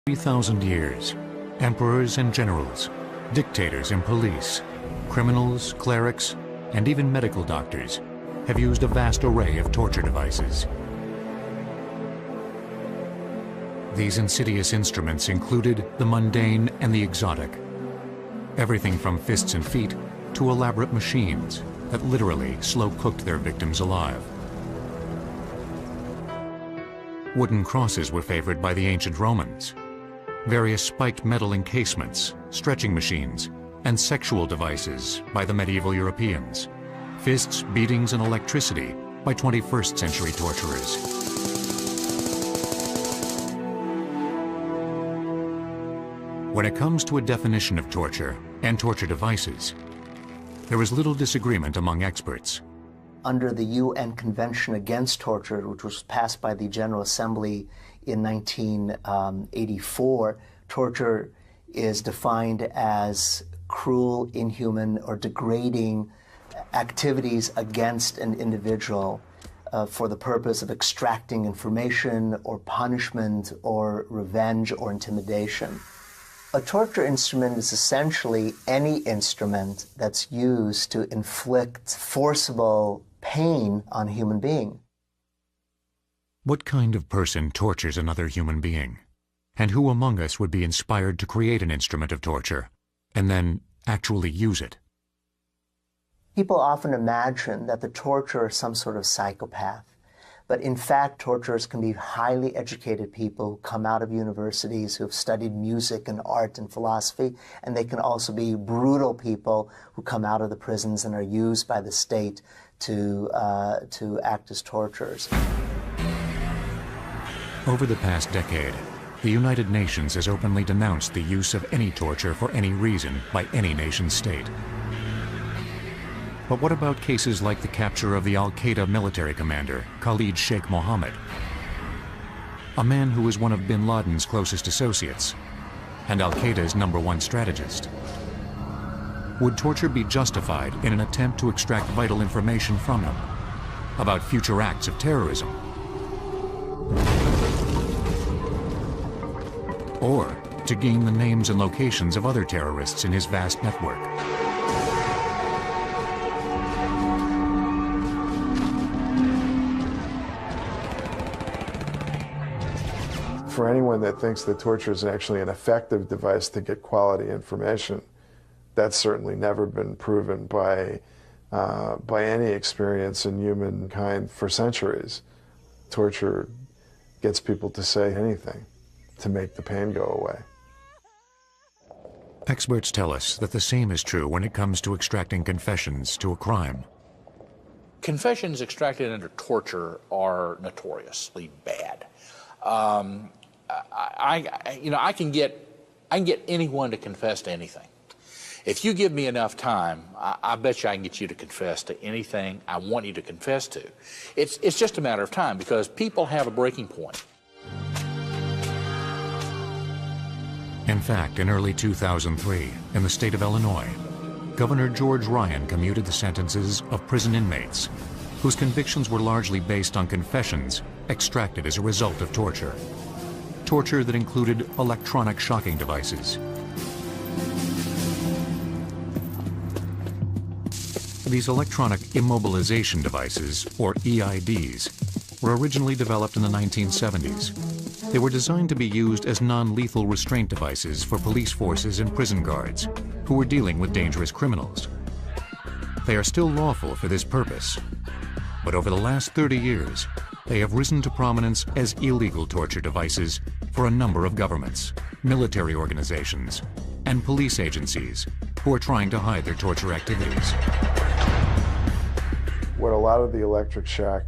3,000 years, emperors and generals, dictators and police, criminals, clerics, and even medical doctors have used a vast array of torture devices. These insidious instruments included the mundane and the exotic. Everything from fists and feet to elaborate machines that literally slow-cooked their victims alive. Wooden crosses were favored by the ancient Romans. Various spiked metal encasements, stretching machines, and sexual devices by the medieval Europeans. Fists, beatings, and electricity by 21st century torturers. When it comes to a definition of torture and torture devices, there is little disagreement among experts. Under the UN Convention Against Torture, which was passed by the General Assembly in 1984, torture is defined as cruel, inhuman, or degrading activities against an individual for the purpose of extracting information or punishment or revenge or intimidation. A torture instrument is essentially any instrument that's used to inflict forcible pain on a human being. What kind of person tortures another human being? And who among us would be inspired to create an instrument of torture and then actually use it? People often imagine that the torturer is some sort of psychopath. But in fact, torturers can be highly educated people who come out of universities, who have studied music and art and philosophy, and they can also be brutal people who come out of the prisons and are used by the state to act as torturers. Over the past decade, the United Nations has openly denounced the use of any torture for any reason by any nation-state. But what about cases like the capture of the Al-Qaeda military commander, Khalid Sheikh Mohammed, a man who was one of bin Laden's closest associates and Al-Qaeda's #1 strategist? Would torture be justified in an attempt to extract vital information from him about future acts of terrorism? Or to gain the names and locations of other terrorists in his vast network? For anyone that thinks that torture is actually an effective device to get quality information, that's certainly never been proven by any experience in humankind for centuries. Torture gets people to say anything to make the pain go away. Experts tell us that the same is true when it comes to extracting confessions to a crime. Confessions extracted under torture are notoriously bad. I can get anyone to confess to anything. If you give me enough time, I bet you I can get you to confess to anything I want you to confess to. It's just a matter of time because people have a breaking point. In fact, in early 2003, in the state of Illinois, Governor George Ryan commuted the sentences of prison inmates whose convictions were largely based on confessions extracted as a result of torture. Torture that included electronic shocking devices. These electronic immobilization devices, or EIDs, were originally developed in the 1970s. They were designed to be used as non-lethal restraint devices for police forces and prison guards who were dealing with dangerous criminals. They are still lawful for this purpose, but over the last 30 years, they have risen to prominence as illegal torture devices for a number of governments, military organizations, and police agencies who are trying to hide their torture activities. What a lot of the electric shock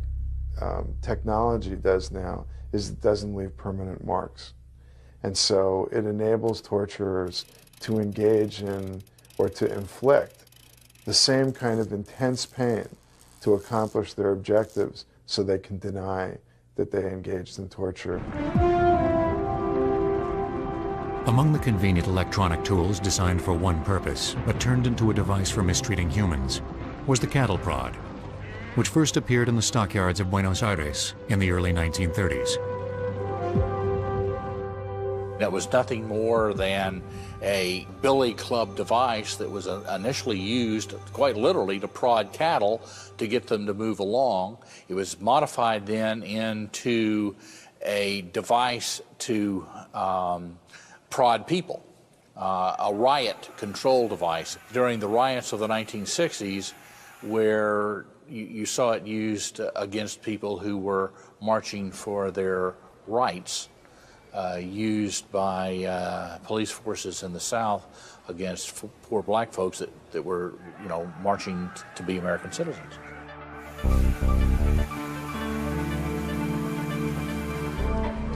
technology does now is it doesn't leave permanent marks. And so it enables torturers to engage in or to inflict the same kind of intense pain to accomplish their objectives so they can deny that they engaged in torture. Among the convenient electronic tools designed for one purpose, but turned into a device for mistreating humans, was the cattle prod, which first appeared in the stockyards of Buenos Aires in the early 1930s. That was nothing more than a billy club device that was initially used quite literally to prod cattle to get them to move along. It was modified then into a device to prod people, a riot control device. During the riots of the 1960s, where you saw it used against people who were marching for their rights, used by police forces in the South against poor black folks that were, marching to be American citizens.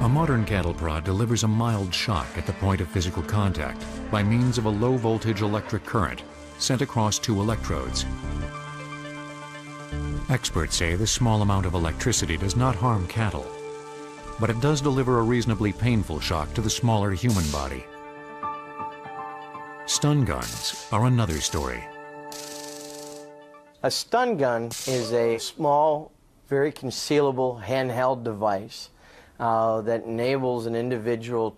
A modern cattle prod delivers a mild shock at the point of physical contact by means of a low-voltage electric current sent across 2 electrodes. Experts say this small amount of electricity does not harm cattle, but it does deliver a reasonably painful shock to the smaller human body. Stun guns are another story. A stun gun is a small, very concealable handheld device that enables an individual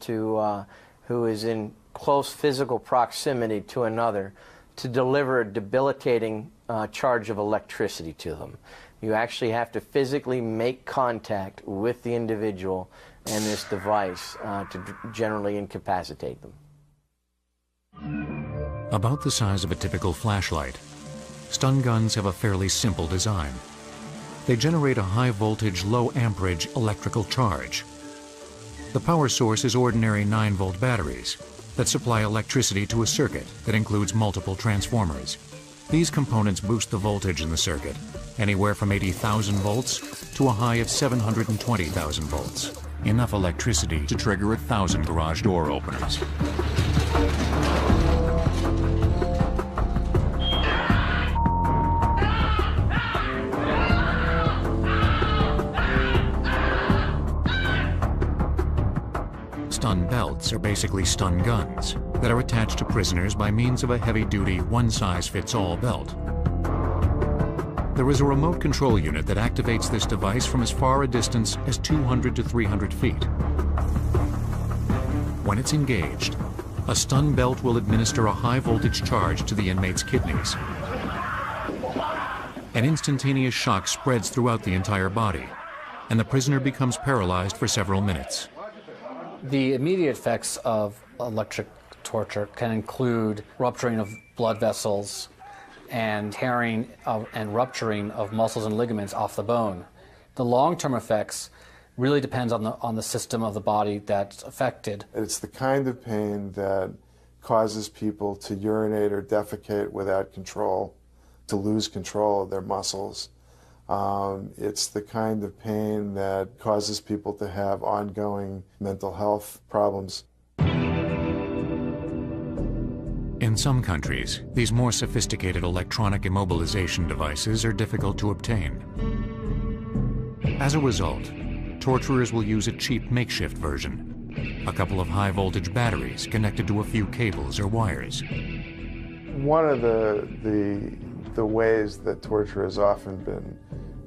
who is in close physical proximity to another to deliver a debilitating charge of electricity to them. You actually have to physically make contact with the individual and this device to generally incapacitate them. About the size of a typical flashlight, stun guns have a fairly simple design. They generate a high-voltage, low-amperage electrical charge. The power source is ordinary 9-volt batteries that supply electricity to a circuit that includes multiple transformers. These components boost the voltage in the circuit, anywhere from 80,000 volts to a high of 720,000 volts. Enough electricity to trigger 1,000 garage door openers. Stun belts are basically stun guns that are attached to prisoners by means of a heavy-duty, one-size-fits-all belt. There is a remote control unit that activates this device from as far a distance as 200 to 300 feet. When it's engaged, a stun belt will administer a high-voltage charge to the inmate's kidneys. An instantaneous shock spreads throughout the entire body, and the prisoner becomes paralyzed for several minutes. The immediate effects of electric torture can include rupturing of blood vessels and tearing and rupturing of muscles and ligaments off the bone. The long-term effects really depends on the system of the body that's affected. It's the kind of pain that causes people to urinate or defecate without control, to lose control of their muscles. It's the kind of pain that causes people to have ongoing mental health problems. In some countries, these more sophisticated electronic immobilization devices are difficult to obtain. As a result, torturers will use a cheap makeshift version, a couple of high-voltage batteries connected to a few cables or wires. One of the ways that torture has often been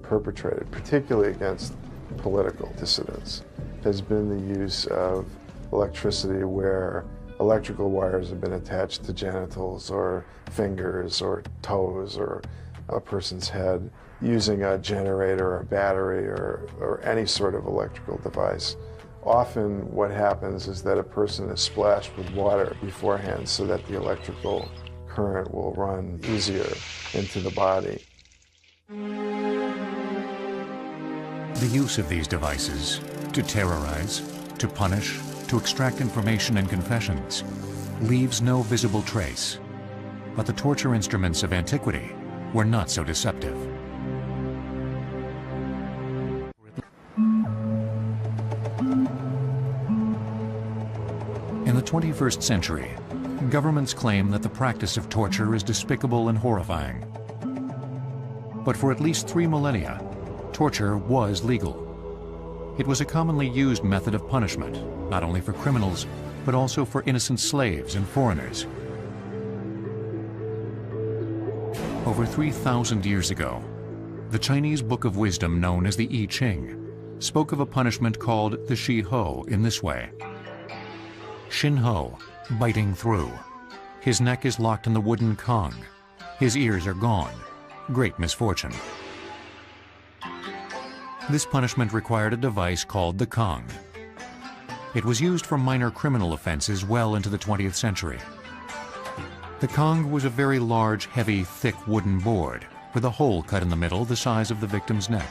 perpetrated, particularly against political dissidents, has been the use of electricity where electrical wires have been attached to genitals or fingers or toes or a person's head, using a generator or a battery or any sort of electrical device. Often what happens is that a person is splashed with water beforehand so that the electrical current will run easier into the body. The use of these devices to terrorize, to punish, to extract information and confessions leaves no visible trace. But the torture instruments of antiquity were not so deceptive. In the 21st century, governments claim that the practice of torture is despicable and horrifying. But for at least 3 millennia, torture was legal. It was a commonly used method of punishment, not only for criminals, but also for innocent slaves and foreigners. Over 3,000 years ago, the Chinese Book of Wisdom known as the I Ching spoke of a punishment called the Shi Ho in this way. Shin Ho, biting through. His neck is locked in the wooden Kong. His ears are gone. Great misfortune. This punishment required a device called the Kong. It was used for minor criminal offenses well into the 20th century. The Kong was a very large, heavy, thick wooden board with a hole cut in the middle the size of the victim's neck.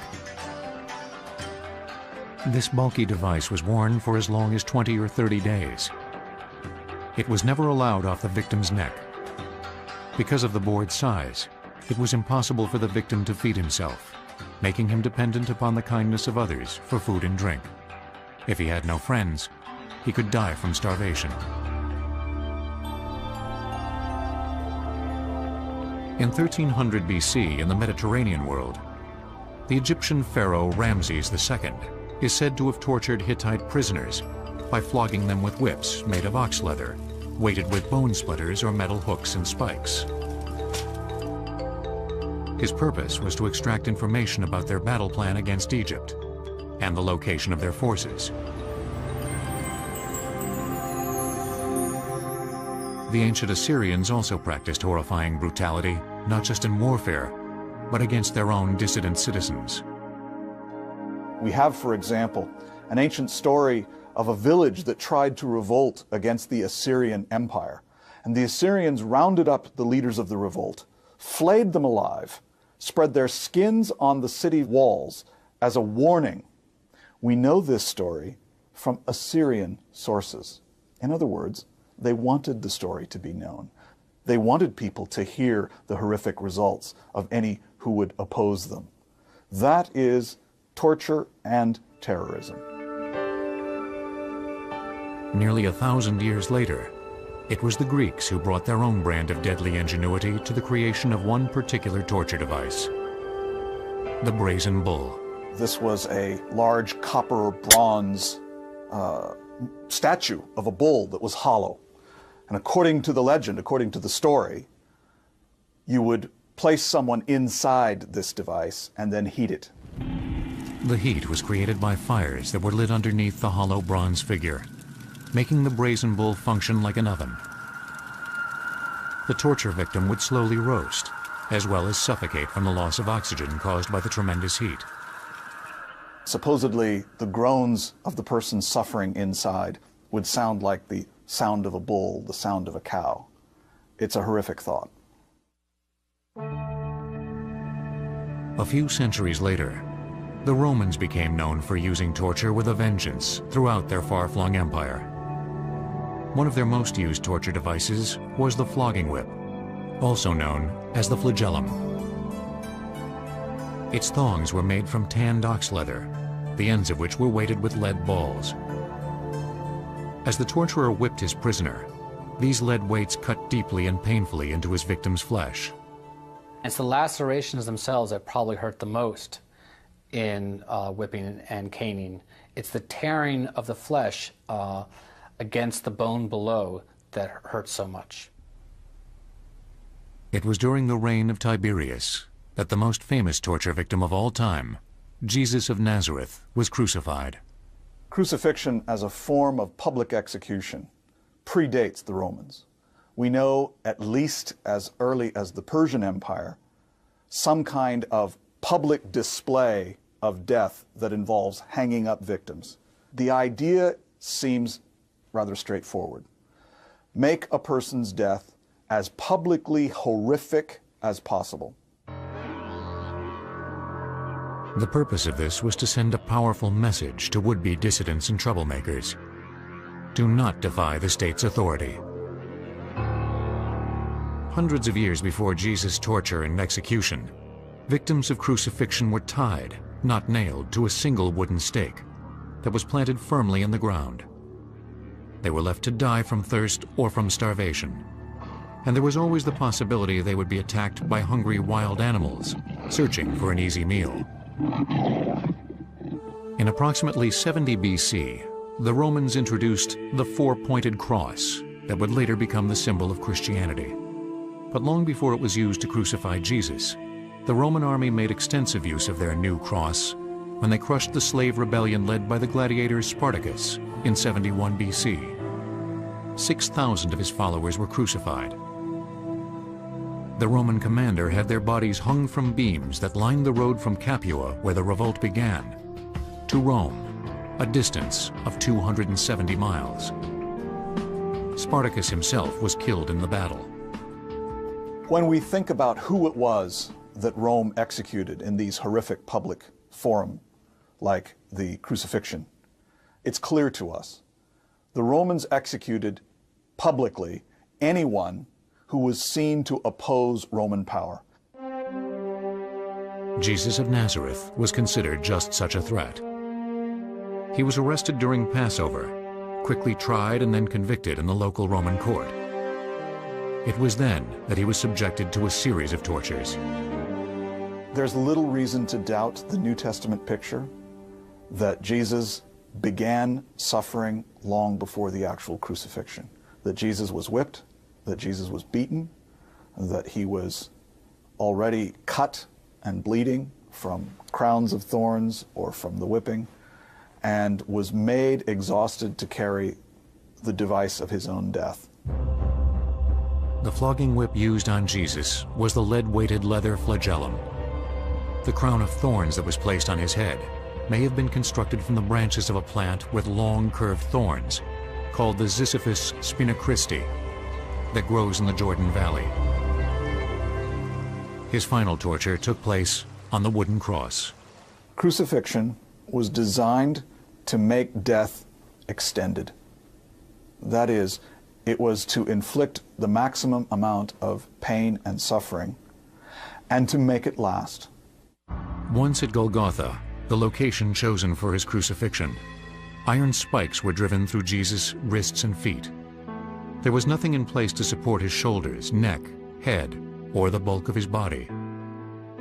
This bulky device was worn for as long as 20 or 30 days. It was never allowed off the victim's neck. Because of the board's size, it was impossible for the victim to feed himself, making him dependent upon the kindness of others for food and drink. If he had no friends, he could die from starvation. In 1300 BC, in the Mediterranean world, the Egyptian pharaoh Ramses II is said to have tortured Hittite prisoners by flogging them with whips made of ox leather, weighted with bone splitters or metal hooks and spikes. His purpose was to extract information about their battle plan against Egypt and the location of their forces. The ancient Assyrians also practiced horrifying brutality, not just in warfare, but against their own dissident citizens. We have, for example, an ancient story of a village that tried to revolt against the Assyrian Empire. And the Assyrians rounded up the leaders of the revolt, flayed them alive, spread their skins on the city walls as a warning. We know this story from Assyrian sources. In other words, they wanted the story to be known. They wanted people to hear the horrific results of any who would oppose them. That is torture and terrorism. Nearly 1,000 years later, it was the Greeks who brought their own brand of deadly ingenuity to the creation of one particular torture device, the brazen bull. This was a large copper or bronze statue of a bull that was hollow. And according to the legend, according to the story, you would place someone inside this device and then heat it. The heat was created by fires that were lit underneath the hollow bronze figure, making the brazen bull function like an oven. The torture victim would slowly roast, as well as suffocate from the loss of oxygen caused by the tremendous heat. Supposedly, the groans of the person suffering inside would sound like the sound of a bull, the sound of a cow. It's a horrific thought. A few centuries later, the Romans became known for using torture with a vengeance throughout their far-flung empire. One of their most used torture devices was the flogging whip, also known as the flagellum. Its thongs were made from tanned ox leather, the ends of which were weighted with lead balls. As the torturer whipped his prisoner, these lead weights cut deeply and painfully into his victim's flesh. It's the lacerations themselves that probably hurt the most in whipping and caning. It's the tearing of the flesh against the bone below that hurts so much. It was during the reign of Tiberius that the most famous torture victim of all time, Jesus of Nazareth, was crucified. Crucifixion as a form of public execution predates the Romans. We know, at least as early as the Persian Empire, some kind of public display of death that involves hanging up victims. The idea seems rather straightforward. Make a person's death as publicly horrific as possible. The purpose of this was to send a powerful message to would-be dissidents and troublemakers. Do not defy the state's authority. Hundreds of years before Jesus' torture and execution, victims of crucifixion were tied, not nailed, to a single wooden stake that was planted firmly in the ground. They were left to die from thirst or from starvation, and there was always the possibility they would be attacked by hungry wild animals searching for an easy meal. In approximately 70 BC, the Romans introduced the four-pointed cross that would later become the symbol of Christianity. But long before it was used to crucify Jesus, the Roman army made extensive use of their new cross when they crushed the slave rebellion led by the gladiator Spartacus in 71 BC. 6,000 of his followers were crucified. The Roman commander had their bodies hung from beams that lined the road from Capua, where the revolt began, to Rome, a distance of 270 miles. Spartacus himself was killed in the battle. When we think about who it was that Rome executed in these horrific public forum, like the crucifixion, it's clear to us. The Romans executed publicly anyone who was seen to oppose Roman power. Jesus of Nazareth was considered just such a threat. He was arrested during Passover, quickly tried and then convicted in the local Roman court. It was then that he was subjected to a series of tortures. There's little reason to doubt the New Testament picture that Jesus began suffering long before the actual crucifixion, that Jesus was whipped, that Jesus was beaten, that he was already cut and bleeding from crowns of thorns or from the whipping, and was made exhausted to carry the device of his own death. The flogging whip used on Jesus was the lead-weighted leather flagellum. The crown of thorns that was placed on his head may have been constructed from the branches of a plant with long curved thorns, called the Ziziphus spinacristi, that grows in the Jordan Valley. His final torture took place on the wooden cross. Crucifixion was designed to make death extended. That is, it was to inflict the maximum amount of pain and suffering and to make it last. Once at Golgotha, the location chosen for his crucifixion, iron spikes were driven through Jesus' wrists and feet. There was nothing in place to support his shoulders, neck, head, or the bulk of his body.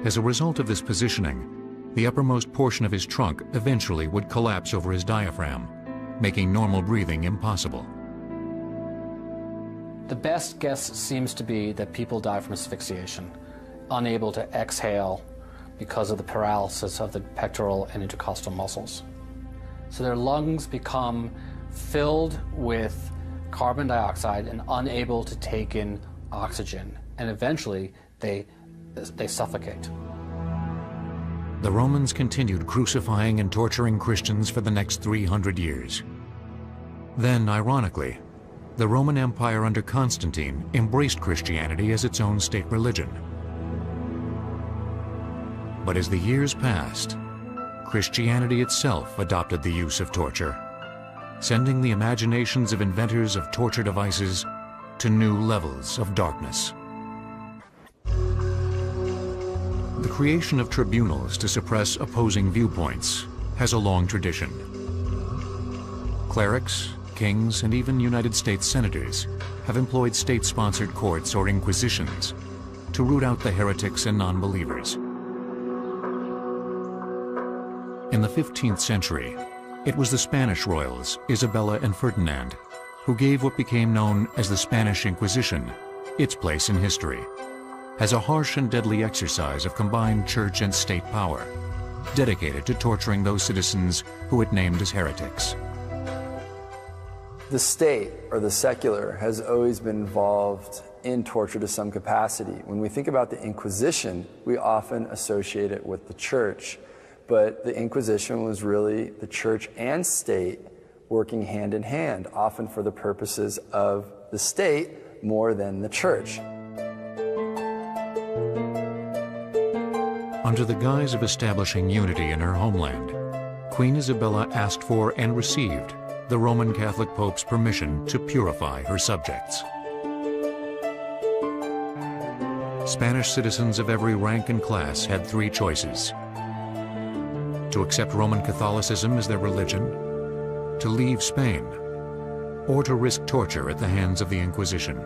As a result of this positioning, the uppermost portion of his trunk eventually would collapse over his diaphragm, making normal breathing impossible. The best guess seems to be that people die from asphyxiation, unable to exhale because of the paralysis of the pectoral and intercostal muscles. So their lungs become filled with carbon dioxide and unable to take in oxygen, and eventually they suffocate. The Romans continued crucifying and torturing Christians for the next 300 years. Then, ironically, the Roman Empire under Constantine embraced Christianity as its own state religion. But as the years passed, Christianity itself adopted the use of torture, sending the imaginations of inventors of torture devices to new levels of darkness. The creation of tribunals to suppress opposing viewpoints has a long tradition. Clerics, kings, and even United States senators have employed state-sponsored courts or inquisitions to root out the heretics and non-believers. In the 15th century, it was the Spanish royals, Isabella and Ferdinand, who gave what became known as the Spanish Inquisition its place in history, as a harsh and deadly exercise of combined church and state power, dedicated to torturing those citizens who it named as heretics. The state, or the secular, has always been involved in torture to some capacity. When we think about the Inquisition, we often associate it with the church. But the Inquisition was really the church and state working hand in hand, often for the purposes of the state more than the church. Under the guise of establishing unity in her homeland, Queen Isabella asked for and received the Roman Catholic Pope's permission to purify her subjects. Spanish citizens of every rank and class had three choices: to accept Roman Catholicism as their religion, to leave Spain, or to risk torture at the hands of the Inquisition.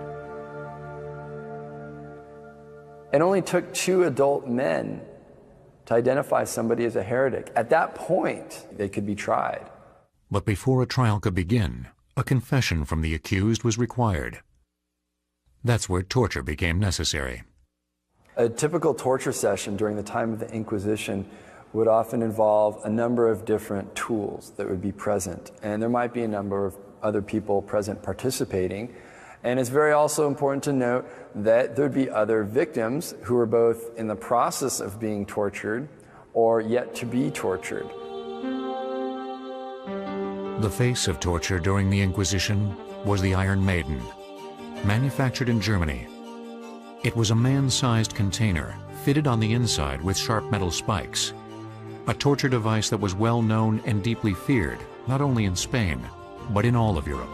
It only took 2 adult men to identify somebody as a heretic. At that point, they could be tried. But before a trial could begin, a confession from the accused was required. That's where torture became necessary. A typical torture session during the time of the Inquisition would often involve a number of different tools that would be present. And there might be a number other people present participating. And it's very also important to note that there'd be other victims who are both in the process of being tortured or yet to be tortured. The face of torture during the Inquisition was the Iron Maiden, manufactured in Germany. It was a man-sized container fitted on the inside with sharp metal spikes, a torture device that was well known and deeply feared, not only in Spain, but in all of Europe.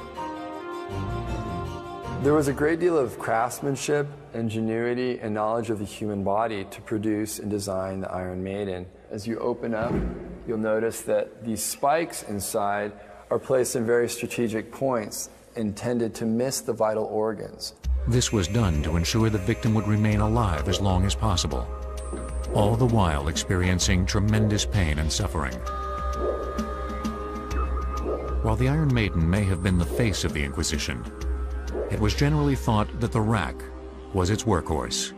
There was a great deal of craftsmanship, ingenuity, and knowledge of the human body to produce and design the Iron Maiden. As you open up, you'll notice that these spikes inside are placed in very strategic points intended to miss the vital organs. This was done to ensure the victim would remain alive as long as possible, all the while experiencing tremendous pain and suffering. While the Iron Maiden may have been the face of the Inquisition, it was generally thought that the rack was its workhorse.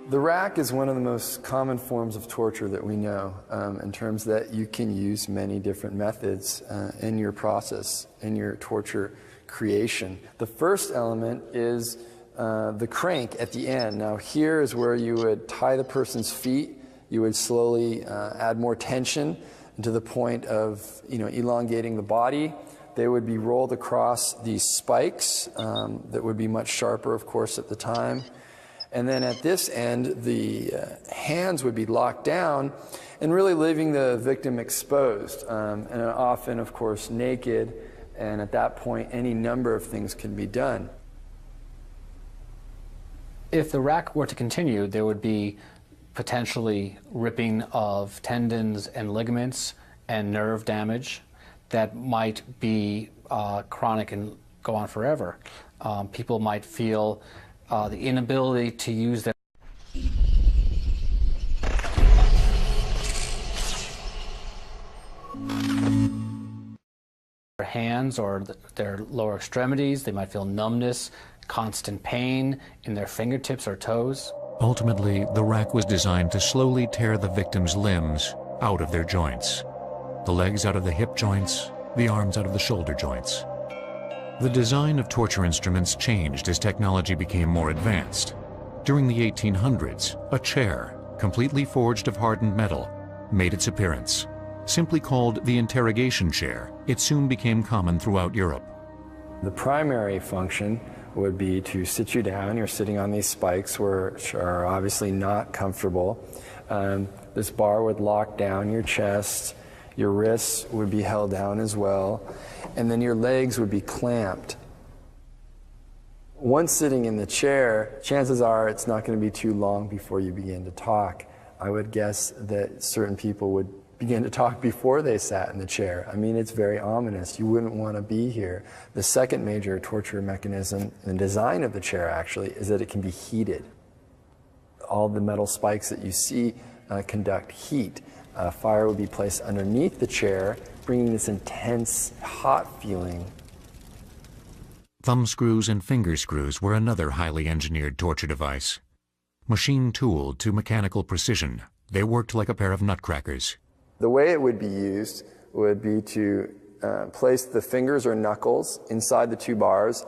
The rack is one of the most common forms of torture that we know, in terms that you can use many different methods in your process, in your torture creation. The first element is the crank at the end. Now here is where you would tie the person's feet, you would slowly add more tension to the point of elongating the body. They would be rolled across these spikes that would be much sharper, of course, at the time. And then at this end, the hands would be locked down and really leaving the victim exposed, and often, of course, naked. And at that point, any number of things can be done. If the rack were to continue, there would be potentially ripping of tendons and ligaments and nerve damage that might be chronic and go on forever. People might feel the inability to use their hands or their lower extremities. They might feel numbness, constant pain in their fingertips or toes. Ultimately, the rack was designed to slowly tear the victim's limbs out of their joints, the legs out of the hip joints, the arms out of the shoulder joints. The design of torture instruments changed as technology became more advanced. During the 1800s, a chair, completely forged of hardened metal, made its appearance. Simply called the interrogation chair, it soon became common throughout Europe. The primary function would be to sit you down. You're sitting on these spikes, which are obviously not comfortable. This bar would lock down your chest. Your wrists would be held down as well, and then your legs would be clamped. Once sitting in the chair, chances are it's not going to be too long before you begin to talk. I would guess that certain people would begin to talk before they sat in the chair. I mean, it's very ominous. You wouldn't want to be here. The second major torture mechanism in the design of the chair, actually, is that it can be heated. All the metal spikes that you see conduct heat. Fire would be placed underneath the chair, bringing this intense, hot feeling. Thumb screws and finger screws were another highly engineered torture device. Machine-tooled to mechanical precision, they worked like a pair of nutcrackers. The way it would be used would be to place the fingers or knuckles inside the two bars,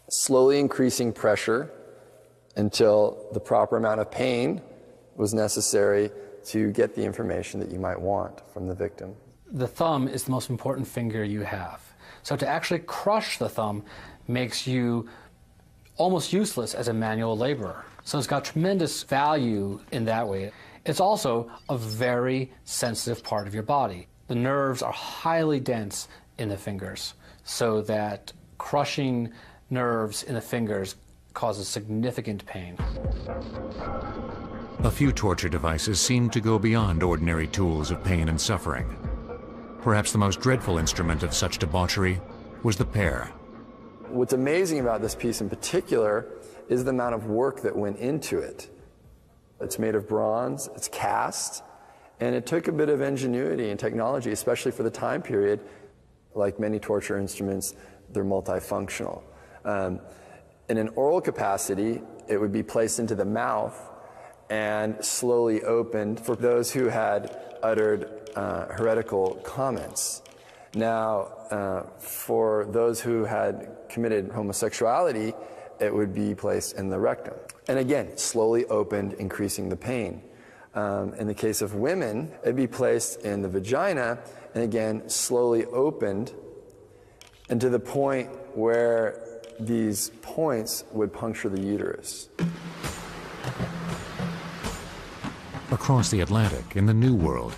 slowly increasing pressure until the proper amount of pain was necessary to get the information that you might want from the victim. The thumb is the most important finger you have. So to actually crush the thumb makes you almost useless as a manual laborer. So it's got tremendous value in that way. It's also a very sensitive part of your body. The nerves are highly dense in the fingers, so that crushing nerves in the fingers causes significant pain. A few torture devices seemed to go beyond ordinary tools of pain and suffering. Perhaps the most dreadful instrument of such debauchery was the pear. What's amazing about this piece in particular is the amount of work that went into it. It's made of bronze, it's cast, and it took a bit of ingenuity and technology, especially for the time period. Like many torture instruments, they're multifunctional. In an oral capacity, it would be placed into the mouth and slowly opened for those who had uttered heretical comments. Now, for those who had committed homosexuality, it would be placed in the rectum. And again, slowly opened, increasing the pain. In the case of women, it'd be placed in the vagina, and again, slowly opened, and to the point where these points would puncture the uterus. Across the Atlantic, in the New World,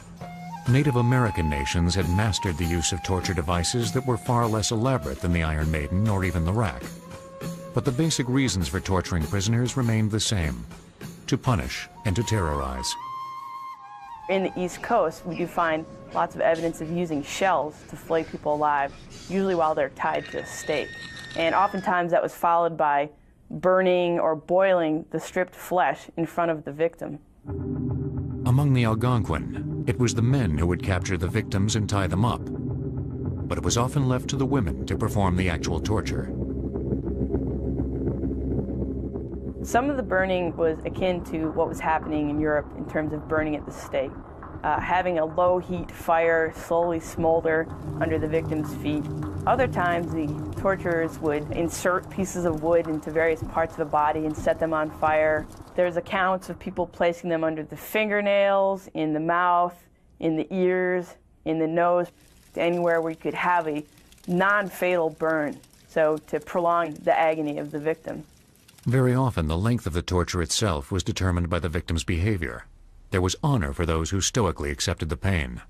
Native American nations had mastered the use of torture devices that were far less elaborate than the Iron Maiden or even the rack. But the basic reasons for torturing prisoners remained the same: to punish and to terrorize. In the East Coast, we do find lots of evidence of using shells to flay people alive, usually while they're tied to a stake. And oftentimes that was followed by burning or boiling the stripped flesh in front of the victim. Among the Algonquin, it was the men who would capture the victims and tie them up. But it was often left to the women to perform the actual torture. Some of the burning was akin to what was happening in Europe in terms of burning at the stake. Having a low heat fire slowly smolder under the victim's feet. Other times the torturers would insert pieces of wood into various parts of the body and set them on fire. There's accounts of people placing them under the fingernails, in the mouth, in the ears, in the nose, anywhere where you could have a non-fatal burn, so to prolong the agony of the victim. Very often, the length of the torture itself was determined by the victim's behavior. There was honor for those who stoically accepted the pain.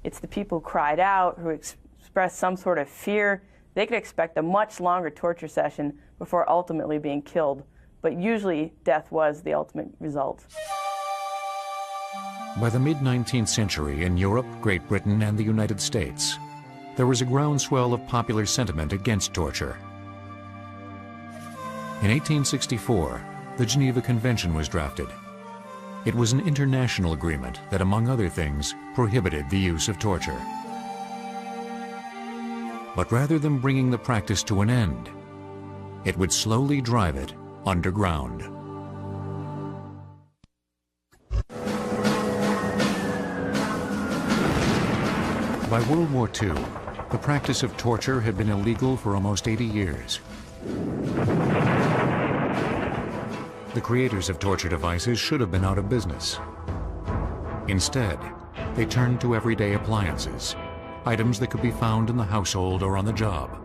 It's the people who cried out, who expressed some sort of fear. They could expect a much longer torture session before ultimately being killed, but usually death was the ultimate result. By the mid-19th century, in Europe, Great Britain, and the United States, there was a groundswell of popular sentiment against torture. In 1864, the Geneva Convention was drafted. It was an international agreement that, among other things, prohibited the use of torture. But rather than bringing the practice to an end, it would slowly drive it underground. By World War II, the practice of torture had been illegal for almost 80 years. The creators of torture devices should have been out of business. Instead, they turned to everyday appliances, items that could be found in the household or on the job.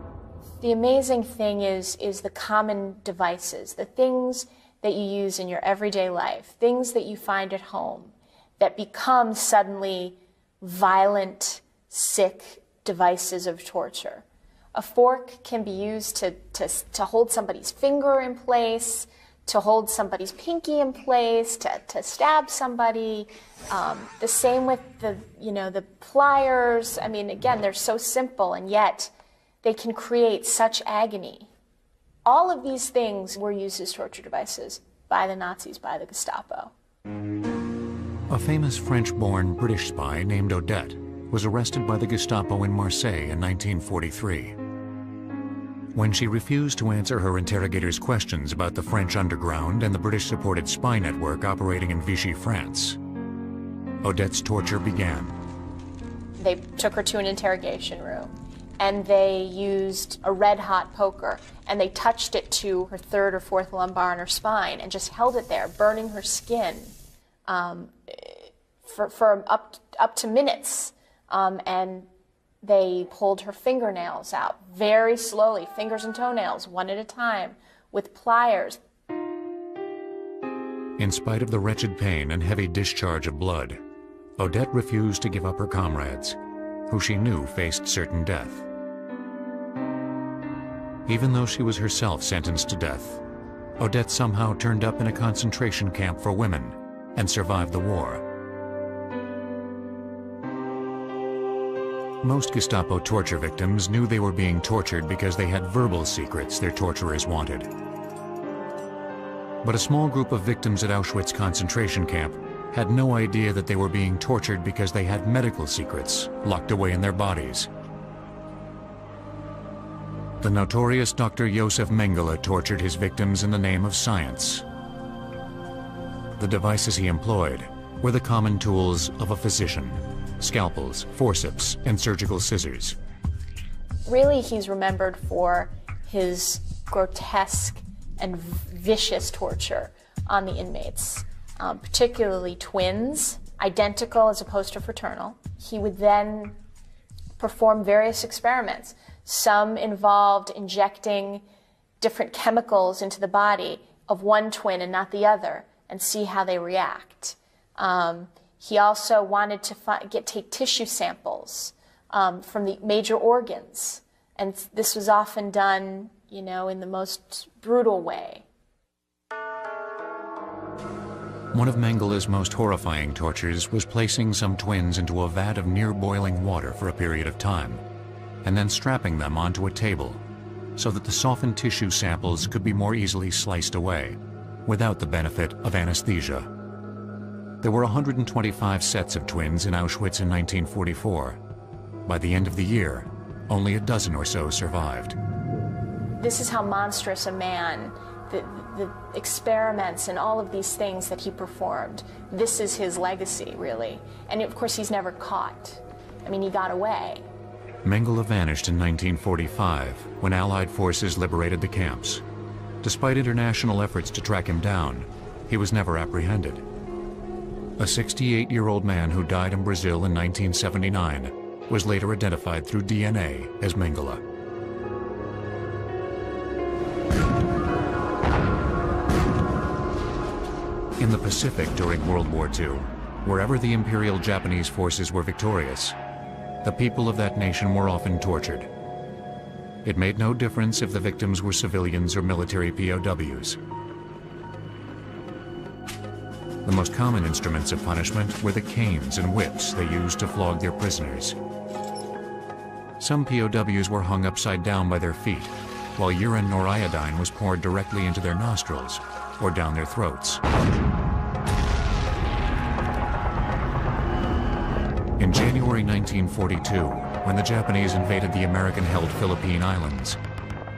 The amazing thing is the common devices, the things that you use in your everyday life, things that you find at home that become suddenly violent, sick devices of torture. A fork can be used to hold somebody's finger in place, to hold somebody's pinky in place, to stab somebody. The same with the pliers. I mean, again, they're so simple, and yet they can create such agony. All of these things were used as torture devices by the Nazis, by the Gestapo. A famous French-born British spy named Odette was arrested by the Gestapo in Marseille in 1943. When she refused to answer her interrogators' questions about the French underground and the British-supported spy network operating in Vichy, France, Odette's torture began. They took her to an interrogation room, and they used a red-hot poker, and they touched it to her third or fourth lumbar on her spine and just held it there, burning her skin for up to minutes. And they pulled her fingernails out very slowly, fingers and toenails, one at a time, with pliers. In spite of the wretched pain and heavy discharge of blood, Odette refused to give up her comrades, who she knew faced certain death. Even though she was herself sentenced to death, Odette somehow turned up in a concentration camp for women and survived the war. Most Gestapo torture victims knew they were being tortured because they had verbal secrets their torturers wanted. But a small group of victims at Auschwitz concentration camp had no idea that they were being tortured because they had medical secrets locked away in their bodies. The notorious Dr. Josef Mengele tortured his victims in the name of science. The devices he employed were the common tools of a physician. scalpels, forceps, and surgical scissors. Really, he's remembered for his grotesque and vicious torture on the inmates, particularly twins, identical as opposed to fraternal. He would then perform various experiments. Some involved injecting different chemicals into the body of one twin and not the other, and see how they react. He also wanted to take tissue samples from the major organs, and this was often done, you know, in the most brutal way. One of Mengele's most horrifying tortures was placing some twins into a vat of near-boiling water for a period of time, and then strapping them onto a table so that the softened tissue samples could be more easily sliced away, without the benefit of anesthesia. There were 125 sets of twins in Auschwitz in 1944. By the end of the year, only a dozen or so survived. This is how monstrous a man, the experiments and all of these things that he performed, this is his legacy, really. And of course, he's never caught. I mean, he got away. Mengele vanished in 1945 when Allied forces liberated the camps. Despite international efforts to track him down, he was never apprehended. A 68-year-old man who died in Brazil in 1979 was later identified through DNA as Mengele. In the Pacific during World War II, wherever the Imperial Japanese forces were victorious, the people of that nation were often tortured. It made no difference if the victims were civilians or military POWs. The most common instruments of punishment were the canes and whips they used to flog their prisoners. Some POWs were hung upside down by their feet, while urine or iodine was poured directly into their nostrils or down their throats. In January 1942, when the Japanese invaded the American-held Philippine Islands,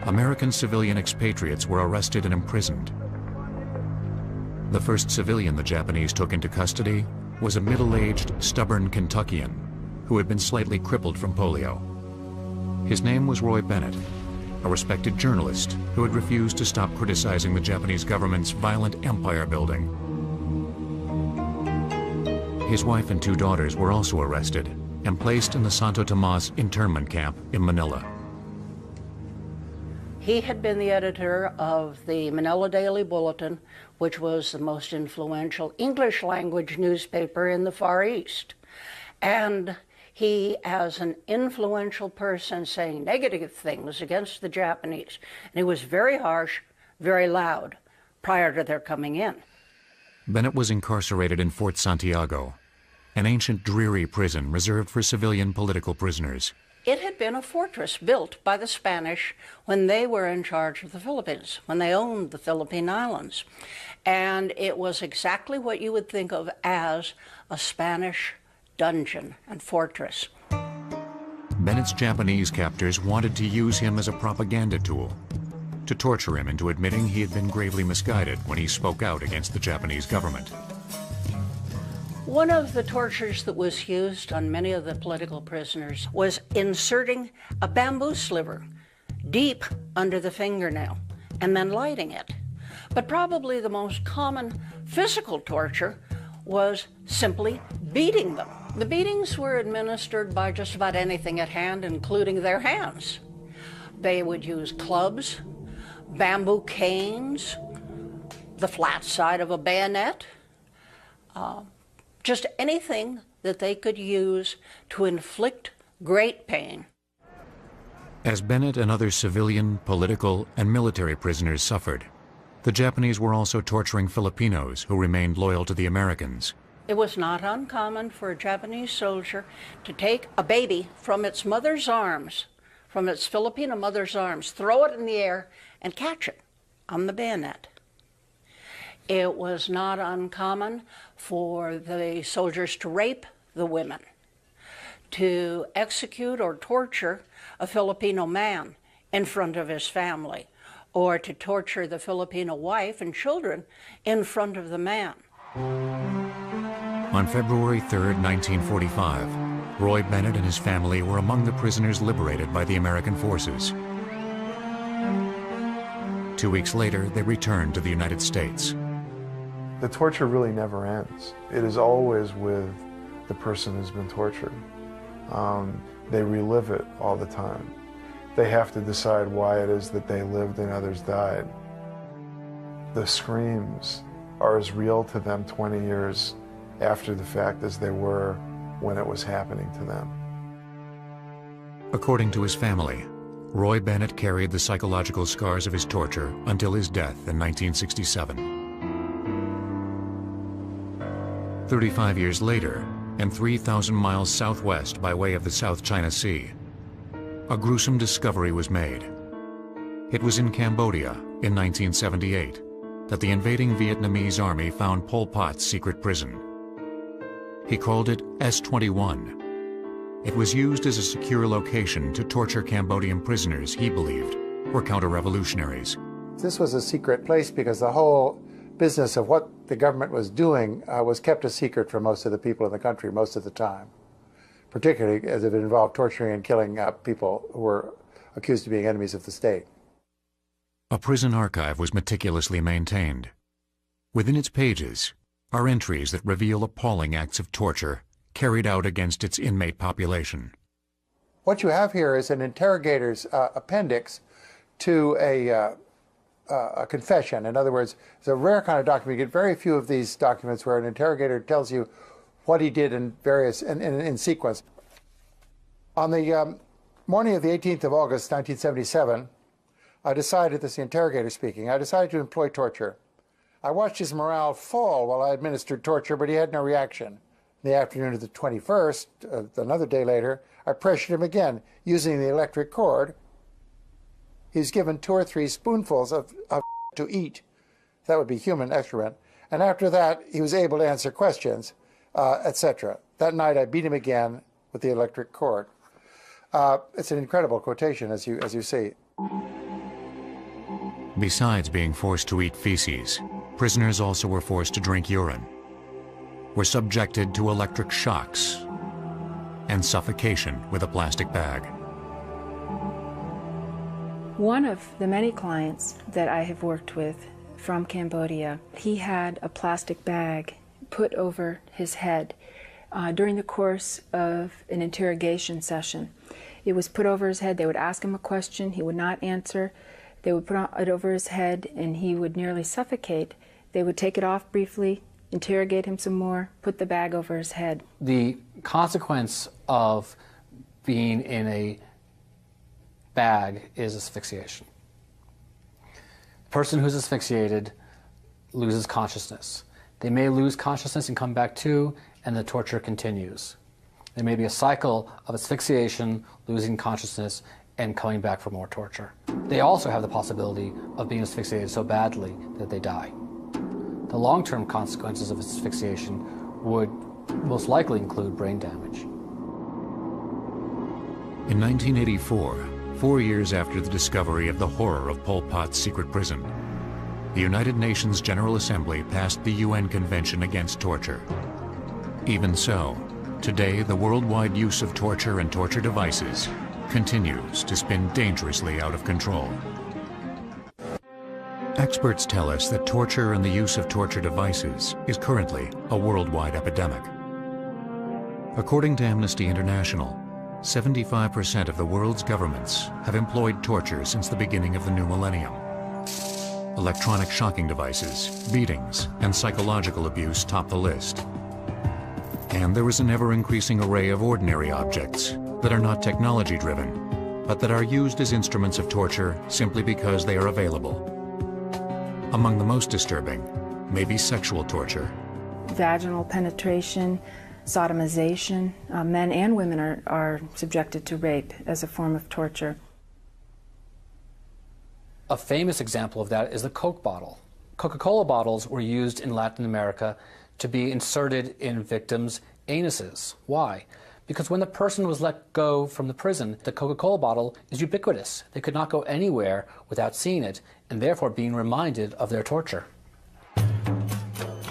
American civilian expatriates were arrested and imprisoned. The first civilian the Japanese took into custody was a middle-aged, stubborn Kentuckian who had been slightly crippled from polio. His name was Roy Bennett, a respected journalist who had refused to stop criticizing the Japanese government's violent empire building. His wife and 2 daughters were also arrested and placed in the Santo Tomas internment camp in Manila. He had been the editor of the Manila Daily Bulletin, which was the most influential English-language newspaper in the Far East. And he, as an influential person, saying negative things against the Japanese. And he was very harsh, very loud, prior to their coming in. Bennett was incarcerated in Fort Santiago, an ancient dreary prison reserved for civilian political prisoners. It had been a fortress built by the Spanish when they were in charge of the Philippines, when they owned the Philippine Islands. And it was exactly what you would think of as a Spanish dungeon and fortress. Bennett's Japanese captors wanted to use him as a propaganda tool, to torture him into admitting he had been gravely misguided when he spoke out against the Japanese government. One of the tortures that was used on many of the political prisoners was inserting a bamboo sliver deep under the fingernail and then lighting it. But probably the most common physical torture was simply beating them. The beatings were administered by just about anything at hand, including their hands. They would use clubs, bamboo canes, the flat side of a bayonet, just anything that they could use to inflict great pain. As Bennett and other civilian, political, and military prisoners suffered, the Japanese were also torturing Filipinos who remained loyal to the Americans. It was not uncommon for a Japanese soldier to take a baby from its mother's arms, from its Filipino mother's arms, throw it in the air, and catch it on the bayonet. It was not uncommon for the soldiers to rape the women, to execute or torture a Filipino man in front of his family, or to torture the Filipino wife and children in front of the man. On February 3, 1945, Roy Bennett and his family were among the prisoners liberated by the American forces. 2 weeks later, they returned to the United States. The torture really never ends. It is always with the person who's been tortured. They relive it all the time. They have to decide why it is that they lived and others died. The screams are as real to them 20 years after the fact as they were when it was happening to them. According to his family, Roy Bennett carried the psychological scars of his torture until his death in 1967. 35 years later, and 3,000 miles southwest by way of the South China Sea, a gruesome discovery was made. It was in Cambodia in 1978 that the invading Vietnamese army found Pol Pot's secret prison. He called it S-21. It was used as a secure location to torture Cambodian prisoners he believed were counter-revolutionaries. This was a secret place because the whole business of what the government was doing was kept a secret from most of the people in the country most of the time, particularly as it involved torturing and killing people who were accused of being enemies of the state. A prison archive was meticulously maintained. Within its pages are entries that reveal appalling acts of torture carried out against its inmate population. What you have here is an interrogator's appendix to a confession. In other words, it's a rare kind of document. You get very few of these documents where an interrogator tells you what he did in sequence. On the morning of the 18th of August, 1977, I decided, this is the interrogator speaking, I decided to employ torture. I watched his morale fall while I administered torture, but he had no reaction. In the afternoon of the 21st, another day later, I pressured him again using the electric cord. He was given 2 or 3 spoonfuls of to eat. That would be human excrement. And after that, he was able to answer questions, etc. That night, I beat him again with the electric cord. It's an incredible quotation, as you see. Besides being forced to eat feces, prisoners also were forced to drink urine, were subjected to electric shocks, and suffocation with a plastic bag. One of the many clients that I have worked with from Cambodia, he had a plastic bag put over his head during the course of an interrogation session. It was put over his head. They would ask him a question. He would not answer. They would put it over his head, and he would nearly suffocate. They would take it off briefly, interrogate him some more, put the bag over his head. The consequence of being in a bag is asphyxiation. The person who's asphyxiated loses consciousness. They may lose consciousness and come back to, and the torture continues. There may be a cycle of asphyxiation, losing consciousness, and coming back for more torture. They also have the possibility of being asphyxiated so badly that they die. The long-term consequences of asphyxiation would most likely include brain damage. In 1984, 4 years after the discovery of the horror of Pol Pot's secret prison, the United Nations General Assembly passed the UN Convention Against Torture. Even so, today the worldwide use of torture and torture devices continues to spin dangerously out of control. Experts tell us that torture and the use of torture devices is currently a worldwide epidemic. According to Amnesty International, 75% of the world's governments have employed torture since the beginning of the new millennium. Electronic shocking devices, beatings, and psychological abuse top the list. And there is an ever-increasing array of ordinary objects that are not technology-driven, but that are used as instruments of torture simply because they are available. Among the most disturbing may be sexual torture. Vaginal penetration, sodomization. Men and women are subjected to rape as a form of torture. A famous example of that is the Coke bottle. Coca-Cola bottles were used in Latin America to be inserted in victims' anuses. Why? Because when the person was let go from the prison, the Coca-Cola bottle is ubiquitous. They could not go anywhere without seeing it, and therefore being reminded of their torture.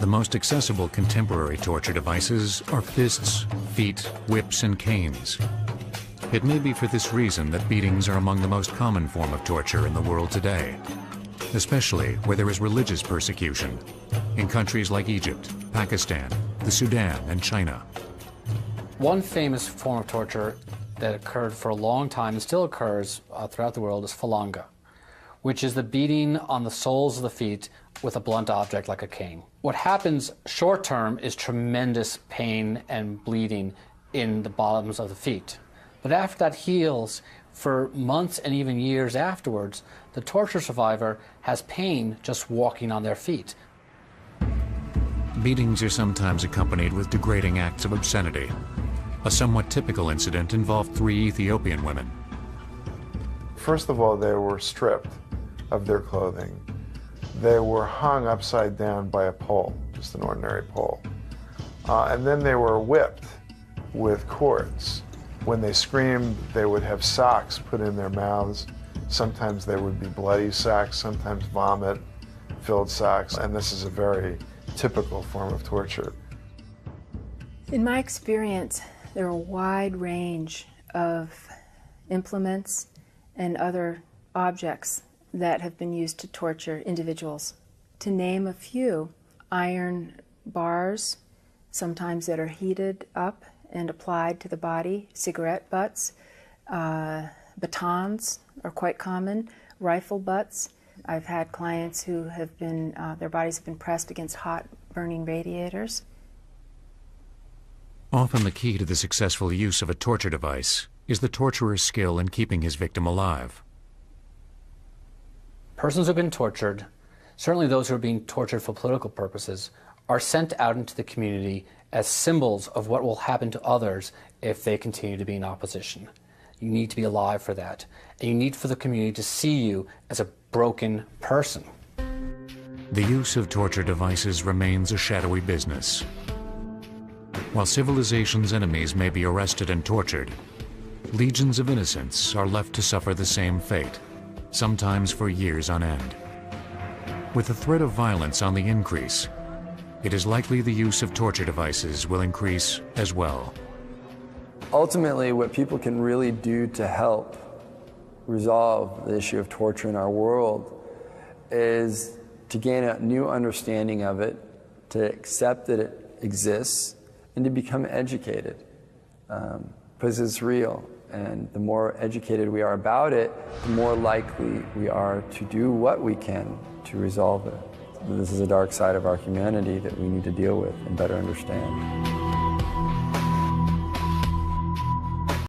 The most accessible contemporary torture devices are fists, feet, whips, and canes. It may be for this reason that beatings are among the most common form of torture in the world today, especially where there is religious persecution, in countries like Egypt, Pakistan, the Sudan, and China. One famous form of torture that occurred for a long time and still occurs throughout the world is falanga, which is the beating on the soles of the feet with a blunt object like a cane. What happens short term is tremendous pain and bleeding in the bottoms of the feet. But after that heals, for months and even years afterwards, the torture survivor has pain just walking on their feet. Beatings are sometimes accompanied with degrading acts of obscenity. A somewhat typical incident involved 3 Ethiopian women. First of all, they were stripped of their clothing. They were hung upside down by a pole, just an ordinary pole. And then they were whipped with cords. When they screamed, they would have socks put in their mouths. Sometimes they would be bloody socks, sometimes vomit-filled socks, and this is a very typical form of torture. In my experience, there are a wide range of implements and other objects that have been used to torture individuals. To name a few, iron bars, sometimes that are heated up and applied to the body, cigarette butts, batons are quite common, rifle butts. I've had clients who have been, their bodies have been pressed against hot burning radiators. Often the key to the successful use of a torture device is the torturer's skill in keeping his victim alive. Persons who have been tortured, certainly those who are being tortured for political purposes, are sent out into the community as symbols of what will happen to others if they continue to be in opposition. You need to be alive for that. And you need for the community to see you as a broken person. The use of torture devices remains a shadowy business. While civilization's enemies may be arrested and tortured, legions of innocents are left to suffer the same fate, sometimes for years on end. With the threat of violence on the increase, it is likely the use of torture devices will increase as well. Ultimately, what people can really do to help resolve the issue of torture in our world is to gain a new understanding of it, to accept that it exists, and to become educated, because it's real. And the more educated we are about it, the more likely we are to do what we can to resolve it. This is a dark side of our humanity that we need to deal with and better understand.